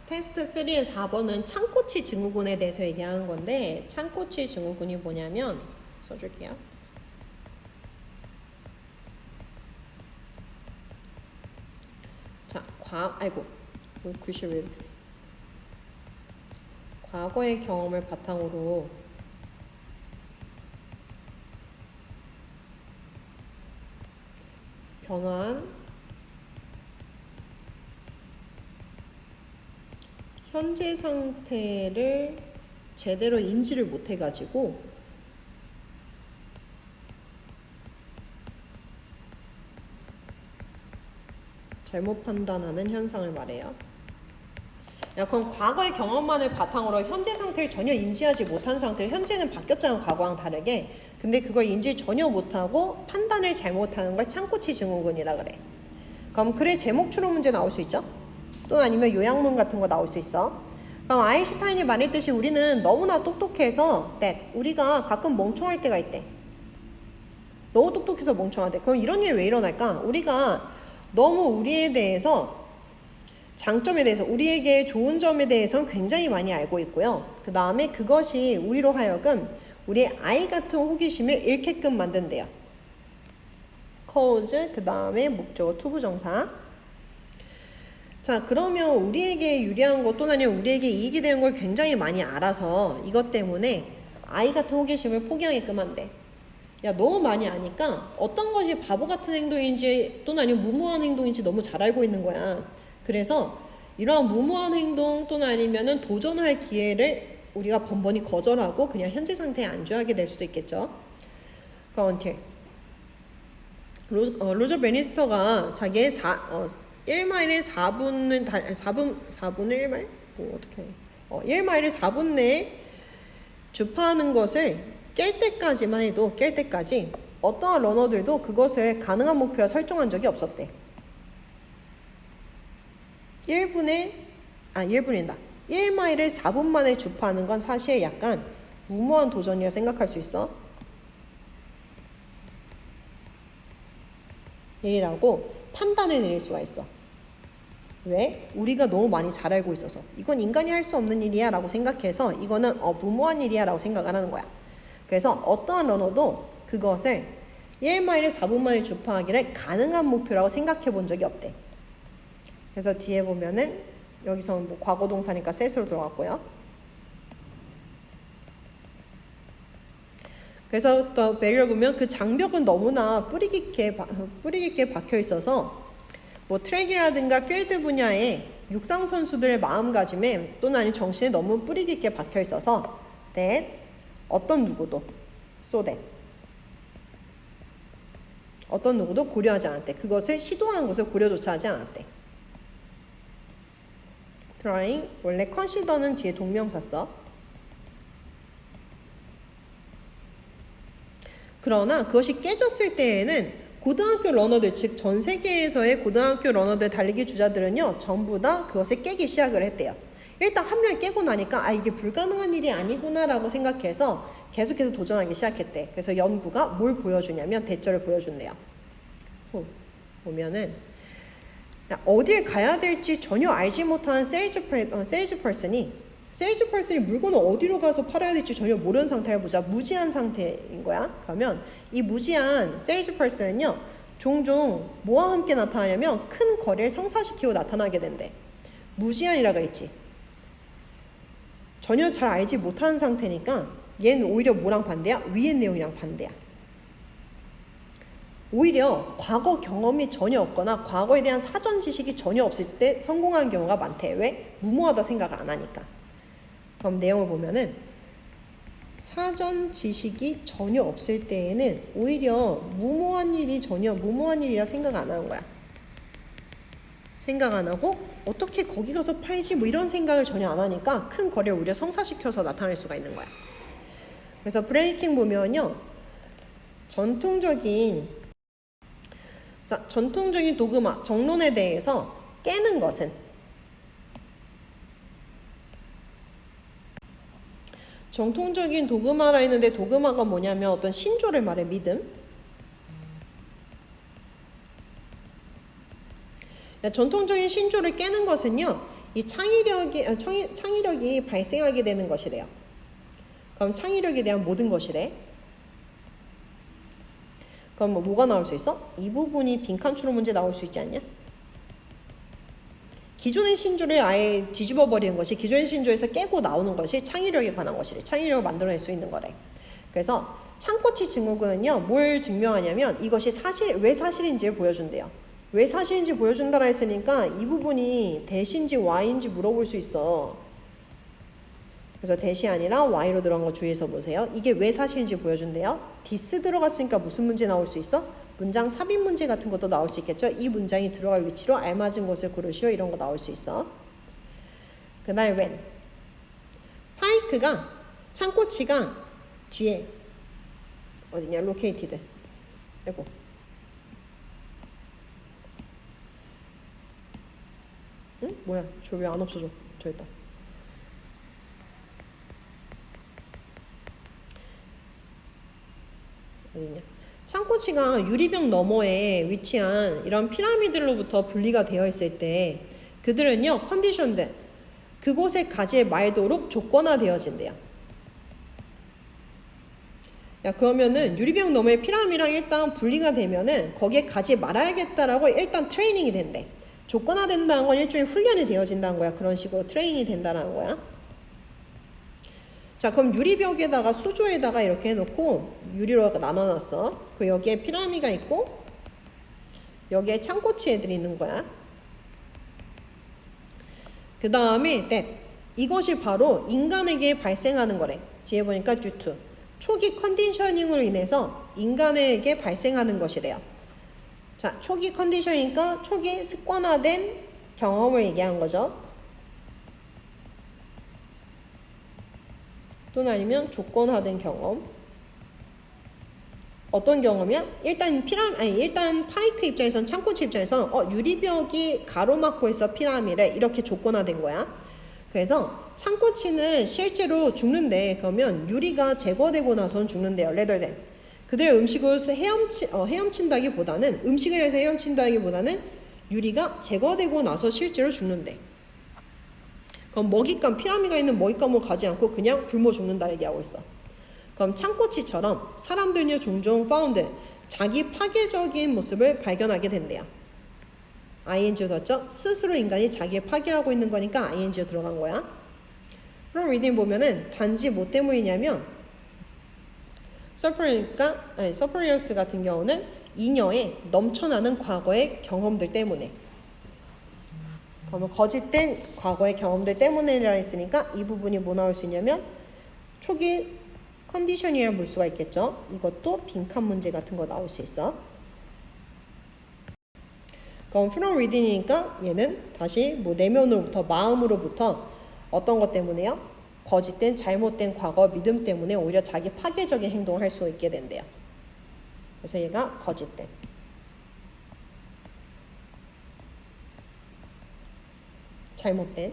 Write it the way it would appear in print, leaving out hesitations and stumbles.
테스트 3의 4번은 창고치 증후군에 대해서 얘기하는 건데, 창고치 증후군이 뭐냐면 써줄게요. 자, 글씨 왜 이렇게 과거의 경험을 바탕으로 변화한 현재 상태를 제대로 인지를 못해가지고 잘못 판단하는 현상을 말해요. 그럼 과거의 경험만을 바탕으로 현재 상태를 전혀 인지하지 못한 상태를, 현재는 바뀌었잖아요, 과거랑 다르게. 근데 그걸 인지 전혀 못하고 판단을 잘못하는 걸 창고치 증후군이라 그래. 그럼 글의 제목 추론 문제 나올 수 있죠? 또는 아니면 요약문 같은 거 나올 수 있어. 그럼 아인슈타인이 말했듯이 우리는 너무나 똑똑해서 우리가 가끔 멍청할 때가 있대. 너무 똑똑해서 멍청할 때. 그럼 이런 일이 왜 일어날까? 우리가 너무 우리에 대해서, 장점에 대해서, 우리에게 좋은 점에 대해서는 굉장히 많이 알고 있고요. 그 다음에 그것이 우리로 하여금 우리의 아이 같은 호기심을 잃게끔 만든대요. cause, 그 다음에 목적어 투부정사. 자, 그러면 우리에게 유리한 것 또는 아니면 우리에게 이익이 되는 걸 굉장히 많이 알아서 이것 때문에 아이 같은 호기심을 포기하게끔 한대. 야, 너무 많이 아니까 어떤 것이 바보 같은 행동인지 또는 아니면 무모한 행동인지 너무 잘 알고 있는 거야. 그래서 이러한 무모한 행동 또는 아니면은 도전할 기회를 우리가 번번이 거절하고 그냥 현재 상태에 안주하게 될 수도 있겠죠. until 로저 베니스터가 자기의 1마일에 4분을 1마일? 뭐 어떻게 1마일을 4분 내에 주파하는 것을 깰 때까지만 해도, 깰 때까지 어떠한 러너들도 그것을 가능한 목표로 설정한 적이 없었대. 1분이다. 1마일을 4분 만에 주파하는 건 사실 약간 무모한 도전이라 생각할 수 있어. 일이라고 판단을 내릴 수가 있어. 왜? 우리가 너무 많이 잘 알고 있어서 이건 인간이 할 수 없는 일이야 라고 생각해서 이거는 무모한 일이야 라고 생각을 하는 거야. 그래서 어떠한 러너도 그것을 1마일에 4분 만에 주파하기를 가능한 목표라고 생각해 본 적이 없대. 그래서 뒤에 보면은 여기서 뭐 과거 동사니까 set으로 들어갔고요. 그래서 또 베리를 보면 그 장벽은 너무나 뿌리 깊게 박혀 있어서 뭐 트랙이라든가 필드 분야에 육상 선수들의 마음가짐에 또는 아니 정신에 너무 뿌리 깊게 박혀 있어서 어떤 누구도 어떤 누구도 고려하지 않았대. 그것을 시도하는 것을 고려조차 하지 않았대. trying, 원래 consider는 뒤에 동명사 써. 그러나 그것이 깨졌을 때에는 고등학교 러너들, 즉 전 세계에서의 고등학교 러너들 달리기 주자들은요, 전부 다 그것을 깨기 시작을 했대요. 일단 한 명이 깨고 나니까 이게 불가능한 일이 아니구나 라고 생각해서 계속해서 도전하기 시작했대. 그래서 연구가 뭘 보여주냐면 대처를 보여준대요. 보면은 어디에 가야 될지 전혀 알지 못한 세일즈 퍼슨이 물건을 어디로 가서 팔아야 될지 전혀 모르는 상태를 보자. 무지한 상태인 거야. 그러면 이 무지한 세일즈 퍼슨은요, 종종 뭐와 함께 나타나냐면 큰 거래를 성사시키고 나타나게 된대. 무지한이라 그랬지. 전혀 잘 알지 못하는 상태니까 얘는 오히려 뭐랑 반대야? 위의 내용이랑 반대야. 오히려 과거 경험이 전혀 없거나 과거에 대한 사전 지식이 전혀 없을 때 성공하는 경우가 많대. 왜? 무모하다 생각을 안 하니까. 그럼 내용을 보면은 사전 지식이 전혀 없을 때에는 오히려 무모한 일이라 생각 안 하는 거야. 생각 안 하고 어떻게 거기 가서 팔지 뭐 이런 생각을 전혀 안 하니까 큰 거래를 오히려 성사시켜서 나타낼 수가 있는 거야. 그래서 브레이킹 보면요, 전통적인 도그마, 정론에 대해서 깨는 것은 정통적인 도그마라 했는데 도그마가 뭐냐면 어떤 신조를 말해, 믿음. 전통적인 신조를 깨는 것은요, 이 창의력이 발생하게 되는 것이래요. 그럼 창의력에 대한 모든 것이래. 그럼 뭐가 나올 수 있어? 이 부분이 빈칸 추론 문제 나올 수 있지 않냐? 기존의 신조를 아예 뒤집어 버리는 것이, 기존의 신조에서 깨고 나오는 것이 창의력에 관한 것이래. 창의력을 만들어낼 수 있는 거래. 그래서 창꼬치 증후군은요, 뭘 증명하냐면 이것이 왜 사실인지를 보여준대요. 왜 사실인지 보여준다라 했으니까 이 부분이 대신지 Y인지 물어볼 수 있어. 그래서 대시 아니라 Y로 들어간 거 주의해서 보세요. 이게 왜 사실인지 보여준대요. 디스 들어갔으니까 무슨 문제 나올 수 있어? 문장 삽입 문제 같은 것도 나올 수 있겠죠. 이 문장이 들어갈 위치로 알맞은 것을 고르시오. 이런 거 나올 수 있어. 그날 when 파이크가 창꼬치가 뒤에 어디냐? located. 아이고. 응? 뭐야? 저 왜 안 없어져? 저 있다. 어디냐? 창꼬치가 유리병 너머에 위치한 이런 피라미드로부터 분리가 되어 있을 때 그들은요, 컨디션들, 그곳에 가지 말도록 조건화되어진대요. 야, 그러면은 유리병 너머의 피라미드랑 일단 분리가 되면은 거기에 가지 말아야겠다라고 일단 트레이닝이 된대. 조건화된다는 건 일종의 훈련이 되어진다는 거야. 그런 식으로 트레이닝이 된다는 거야. 자, 그럼 유리벽에다가 수조에다가 이렇게 해놓고 유리로 나눠놨어. 그 여기에 피라미가 있고 여기에 창꼬치 애들이 있는 거야. 그 다음에 이것이 바로 인간에게 발생하는 거래. 뒤에 보니까 due to 초기 컨디셔닝으로 인해서 인간에게 발생하는 것이래요. 자, 초기 컨디셔니까 초기 습관화된 경험을 얘기한 거죠. 또는 아니면 조건화된 경험. 어떤 경험이야? 일단 파이크 입장에선, 창꼬치 입장에선 유리벽이 가로막고 있어 피라미드를 이렇게 조건화된 거야. 그래서 창꼬치는 실제로 죽는데, 그러면 유리가 제거되고 나서는 죽는데요. 레더된 그들의 음식을 헤엄친다기보다는, 음식을 해서 헤엄친다기보다는 유리가 제거되고 나서 실제로 죽는데, 그럼 피라미가 있는 먹잇감을 가지 않고 그냥 굶어 죽는다 얘기하고 있어. 그럼 창꼬치처럼 사람들은요, 종종 found, 자기 파괴적인 모습을 발견하게 된대요. ing가 들었죠? 스스로 인간이 자기를 파괴하고 있는 거니까 ing가 들어간 거야. 그럼 리딩 보면은 단지 뭐 때문이냐면 서프리어스 같은 경우는 이녀의 넘쳐나는 과거의 경험들 때문에, 그러면 거짓된 과거의 경험들 때문에라 했으니까 이 부분이 뭐 나올 수 있냐면 초기 컨디션이라 볼 수가 있겠죠. 이것도 빈칸 문제 같은 거 나올 수 있어. 그럼 from within이니까 얘는 다시 뭐 내면으로부터, 마음으로부터 어떤 것 때문에요? 거짓된 잘못된 과거 믿음 때문에 오히려 자기 파괴적인 행동을 할 수 있게 된대요. 그래서 얘가 거짓된, 잘못된